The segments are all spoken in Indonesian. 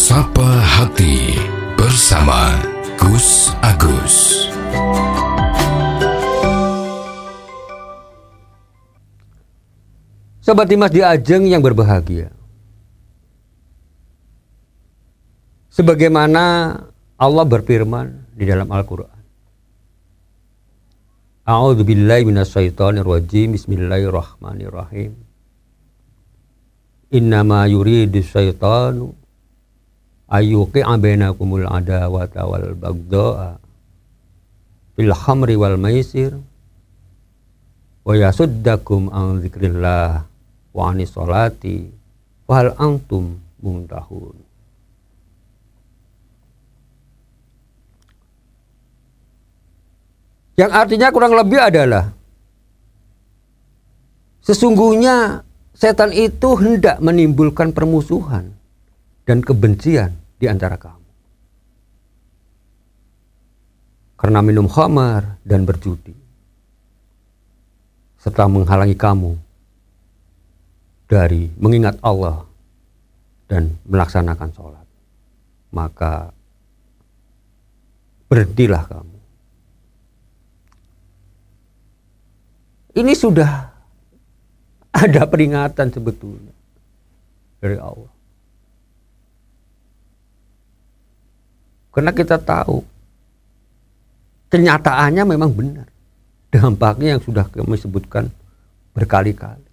Sapa Hati bersama Gus Agus. Sobat Dimas di Ajeng yang berbahagia, sebagaimana Allah berfirman di dalam Al-Quran, A'udzubillahi minasyaitonirrajim, Bismillahirrahmanirrahim. Innama yuridu syaitanu ayyuqi'a bainakumul adawata wal bagda'a fil khamri wal maisir wa yasuddakum an dzikrillah wa anis sholati wa hal antum muntahun. Yang artinya kurang lebih adalah sesungguhnya setan itu hendak menimbulkan permusuhan dan kebencian di antara kamu karena minum khamar dan berjudi, serta menghalangi kamu dari mengingat Allah dan melaksanakan sholat. Maka berhentilah kamu. Ini sudah ada peringatan sebetulnya dari Allah. Karena kita tahu kenyataannya memang benar. Dampaknya yang sudah kami sebutkan berkali-kali.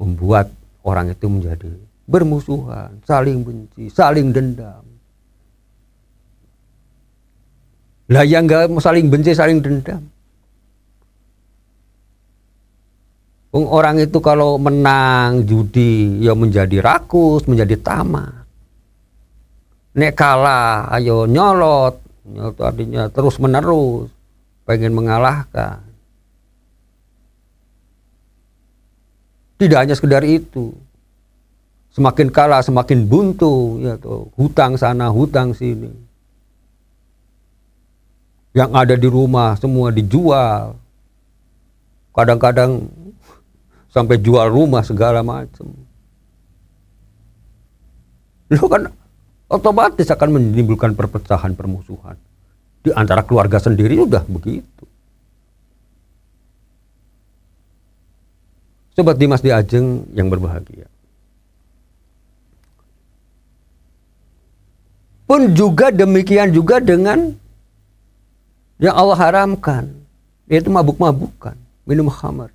Membuat orang itu menjadi bermusuhan, saling benci, saling dendam. Lah yang enggak saling benci, saling dendam. Orang itu kalau menang judi ya menjadi rakus, menjadi tamak. Nek kalah ayo nyolot, itu artinya terus menerus pengen mengalahkan. Tidak hanya sekedar itu, semakin kalah semakin buntu, ya tuh, hutang sana hutang sini. Yang ada di rumah semua dijual, kadang-kadang sampai jual rumah segala macam. Lo kan otomatis akan menimbulkan perpecahan, permusuhan di antara keluarga sendiri. Udah begitu. Sobat Dimas di Ajeng yang berbahagia, pun juga demikian juga dengan yang Allah haramkan, yaitu mabuk-mabukan, minum khamar.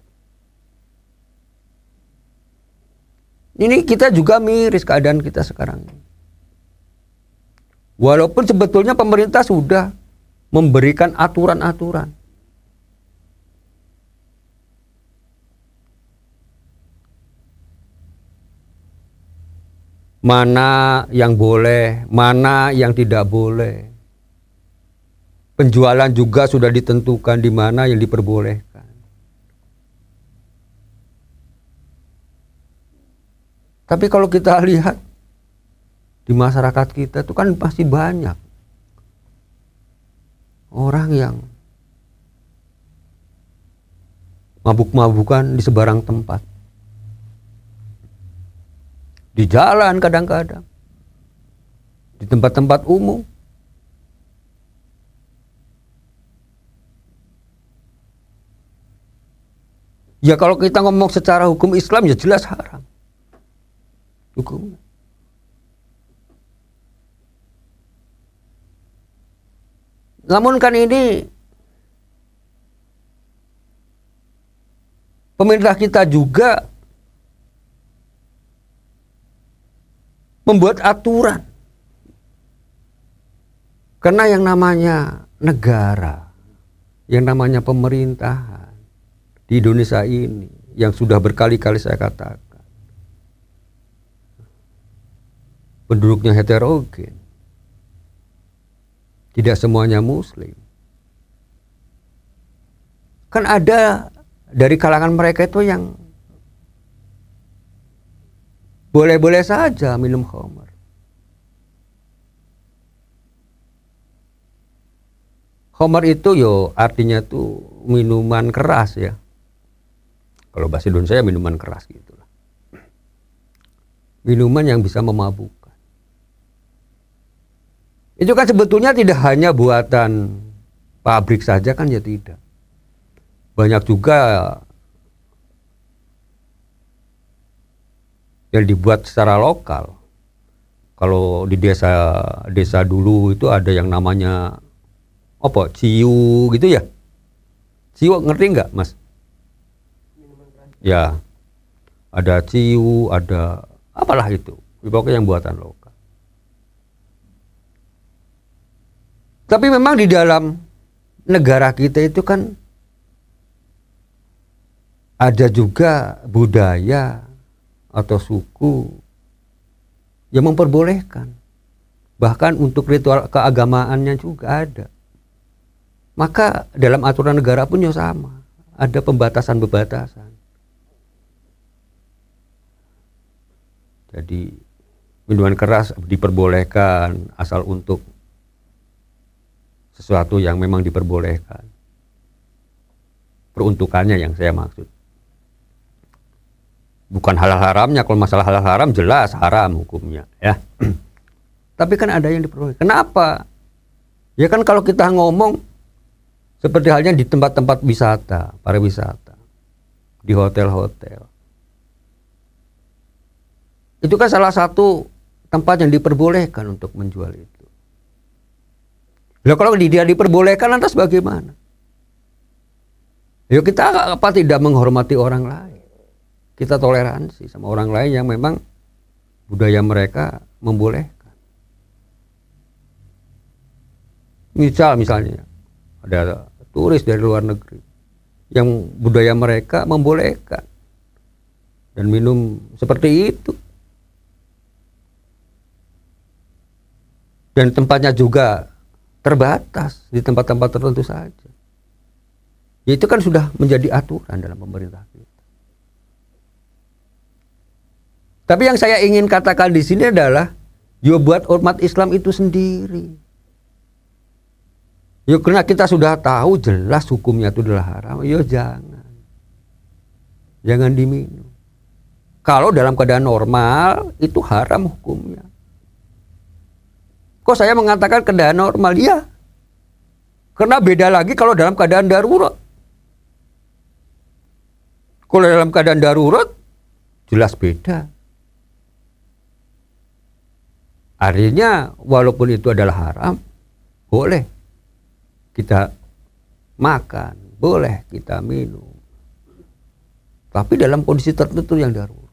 Ini kita juga miris keadaan kita sekarang ini. Walaupun sebetulnya pemerintah sudah memberikan aturan-aturan. Mana yang boleh, mana yang tidak boleh. Penjualan juga sudah ditentukan di mana yang diperbolehkan. Tapi kalau kita lihat di masyarakat kita itu kan pasti banyak orang yang mabuk-mabukan di sebarang tempat. Di jalan kadang-kadang, di tempat-tempat umum. Ya kalau kita ngomong secara hukum Islam ya jelas haram. Hukum. Namun kan ini pemerintah kita juga membuat aturan. Karena yang namanya negara, yang namanya pemerintahan di Indonesia ini, yang sudah berkali-kali saya katakan, penduduknya heterogen, tidak semuanya muslim. Kan ada dari kalangan mereka itu yang boleh-boleh saja minum khamar. Khamar itu yo artinya tuh minuman keras ya. Kalau bahasa Indonesia minuman keras gitu. minuman yang bisa memabukkan. Itu kan sebetulnya tidak hanya buatan pabrik saja kan, ya tidak. Banyak juga yang dibuat secara lokal. Kalau di desa dulu itu ada yang namanya apa? Ciu gitu ya. Ciu ngerti nggak, Mas? Ya. Ada ciu, ada apalah itu. Pokoknya yang buatan lokal. Tapi memang di dalam negara kita itu kan ada juga budaya atau suku yang memperbolehkan. Bahkan untuk ritual keagamaannya juga ada. Maka dalam aturan negara pun ya sama. Ada pembatasan-pembatasan. Jadi minuman keras diperbolehkan asal untuk sesuatu yang memang diperbolehkan. Peruntukannya yang saya maksud. Bukan halal haramnya. Kalau masalah halal haram jelas haram hukumnya, ya. Tapi kan ada yang diperbolehkan. Kenapa? Ya kan kalau kita ngomong seperti halnya di tempat-tempat wisata, pariwisata, di hotel-hotel. Itu kan salah satu tempat yang diperbolehkan untuk menjual itu. Nah, kalau dia diperbolehkan, lantas bagaimana? Ya kita apa tidak menghormati orang lain? Kita toleransi sama orang lain yang memang budaya mereka membolehkan. Misalnya ada turis dari luar negeri yang budaya mereka membolehkan dan minum seperti itu. Dan tempatnya juga terbatas di tempat-tempat tertentu saja. Ya, itu kan sudah menjadi aturan dalam pemerintah kita. Tapi yang saya ingin katakan di sini adalah, yo buat umat Islam itu sendiri. Yo karena kita sudah tahu jelas hukumnya itu adalah haram, yo jangan diminum. Kalau dalam keadaan normal itu haram hukumnya. Kok saya mengatakan keadaan normal? Ya, karena beda lagi kalau dalam keadaan darurat. Kalau dalam keadaan darurat jelas beda. Artinya walaupun itu adalah haram, boleh kita makan, boleh kita minum. Tapi dalam kondisi tertentu yang darurat.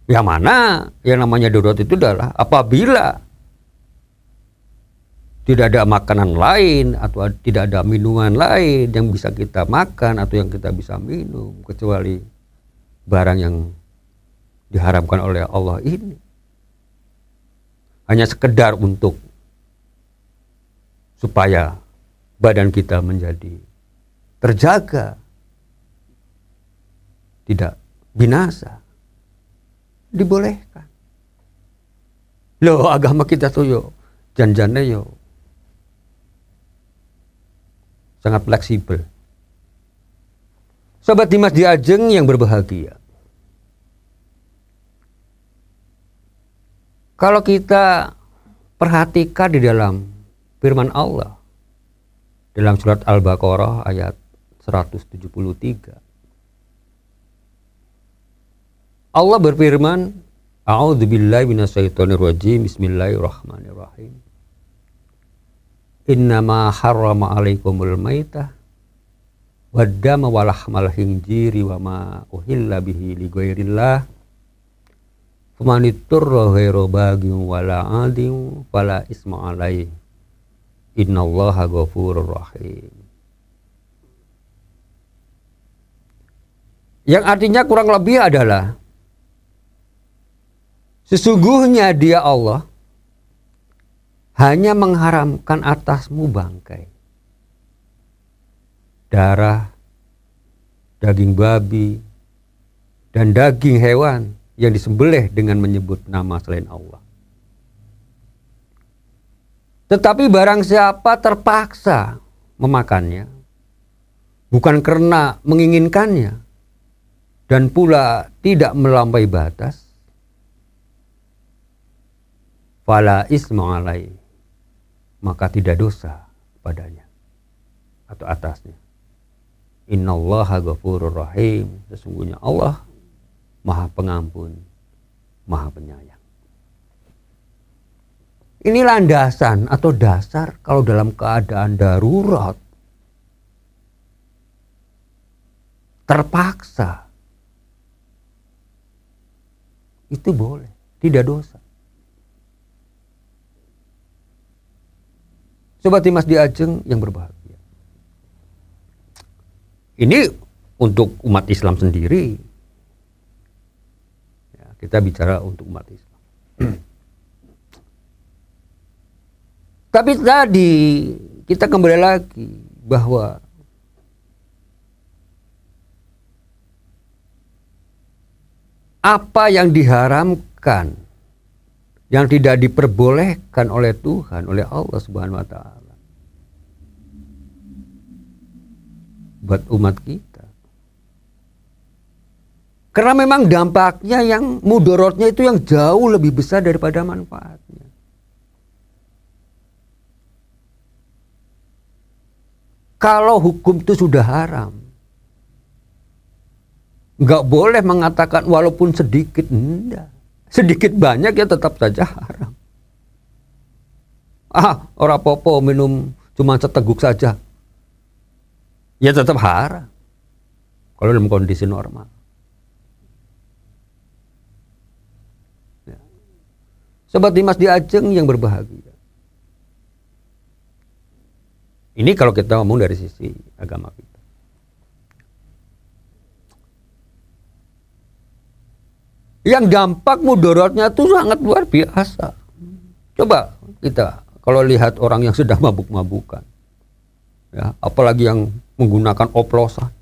Yang mana yang namanya darurat itu adalah apabila tidak ada makanan lain atau tidak ada minuman lain yang bisa kita makan atau yang kita bisa minum kecuali barang yang diharamkan oleh Allah ini. Hanya sekedar untuk supaya badan kita menjadi terjaga, tidak binasa, dibolehkan. Loh, agama kita tuh yo janjane yo sangat fleksibel. Sobat Dimas Diajeng yang berbahagia, kalau kita perhatikan di dalam firman Allah dalam surat Al-Baqarah ayat 173, Allah berfirman, A'udzubillahi minasyaitonirrajim, Bismillahirrahmanirrahim. Innama harrama 'alaikumul maitah waddama walahmal khinziri wa ma uhilla bihi li ghairillah. Famanitturra ghairu baghin wala 'adin fala isma 'alaihi. Innallaha ghafurur rahim. Yang artinya kurang lebih adalah sesungguhnya Dia Allah hanya mengharamkan atasmu bangkai, darah, daging babi, dan daging hewan yang disembelih dengan menyebut nama selain Allah. Tetapi barang siapa terpaksa memakannya, bukan karena menginginkannya, dan pula tidak melampaui batas, fala isma alai, maka tidak dosa padanya atau atasnya. Innallaha ghafurur rahim, sesungguhnya Allah Maha Pengampun, Maha Penyayang. Ini landasan atau dasar kalau dalam keadaan darurat, terpaksa, itu boleh, tidak dosa. Sobat Dimas di Ajeng yang berbahagia. Ini untuk umat Islam sendiri. Ya, kita bicara untuk umat Islam. Tapi tadi kita kembali lagi bahwa apa yang diharamkan, yang tidak diperbolehkan oleh Tuhan, oleh Allah Subhanahu wa Ta'ala, buat umat kita. Karena memang dampaknya yang mudorotnya itu yang jauh lebih besar daripada manfaatnya. Kalau hukum itu sudah haram, nggak boleh mengatakan walaupun sedikit, enggak. Sedikit banyak ya tetap saja haram. Orang popo minum cuma seteguk saja, ya tetap haram. Kalau dalam kondisi normal. Ya. Sobat Dimas di Ajeng yang berbahagia. Ini kalau kita ngomong dari sisi agama kita. Yang dampak mudorotnya itu sangat luar biasa. Coba kita kalau lihat orang yang sedang mabuk-mabukan, ya, apalagi yang menggunakan oplosan,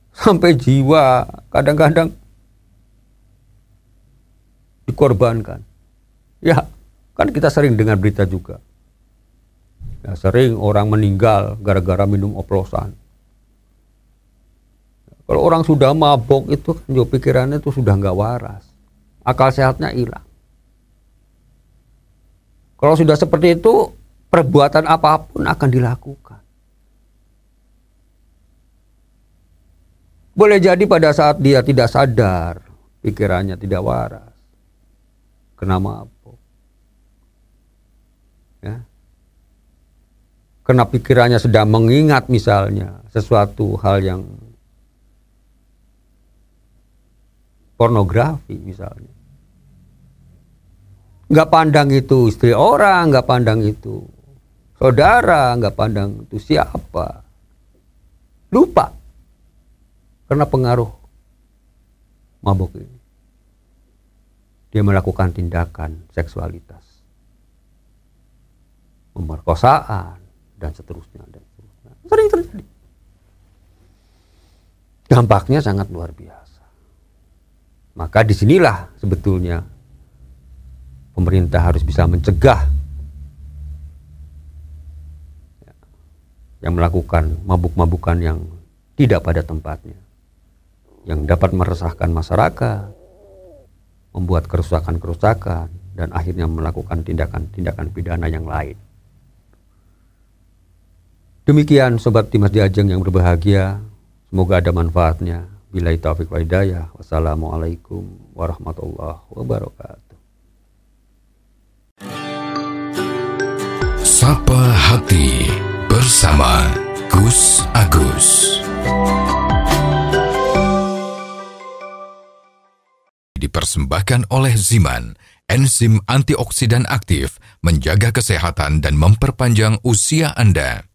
sampai jiwa kadang-kadang dikorbankan. Ya, kan kita sering dengar berita juga. Ya, sering orang meninggal gara-gara minum oplosan. Kalau orang sudah mabok itu kan pikirannya itu sudah nggak waras, akal sehatnya hilang. Kalau sudah seperti itu, perbuatan apapun akan dilakukan. Boleh jadi pada saat dia tidak sadar, pikirannya tidak waras, kena mabok. Ya. Karena pikirannya sedang mengingat misalnya sesuatu hal yang pornografi misalnya. Nggak pandang itu istri orang, nggak pandang itu saudara, nggak pandang itu siapa. Lupa. Karena pengaruh mabuk ini. Dia melakukan tindakan seksualitas. Pemerkosaan. Dan seterusnya, dan seterusnya. Sering terjadi. Dampaknya sangat luar biasa. Maka disinilah sebetulnya pemerintah harus bisa mencegah yang melakukan mabuk-mabukan yang tidak pada tempatnya, yang dapat meresahkan masyarakat, membuat kerusakan-kerusakan, dan akhirnya melakukan tindakan-tindakan pidana yang lain. Demikian Sobat Dimas di Ajeng yang berbahagia, semoga ada manfaatnya. Billahi taufiq wa hidayah. Wassalamualaikum warahmatullahi wabarakatuh. Sapa Hati bersama Gus Agus. Dipersembahkan oleh Ziman, enzim antioksidan aktif, menjaga kesehatan dan memperpanjang usia Anda.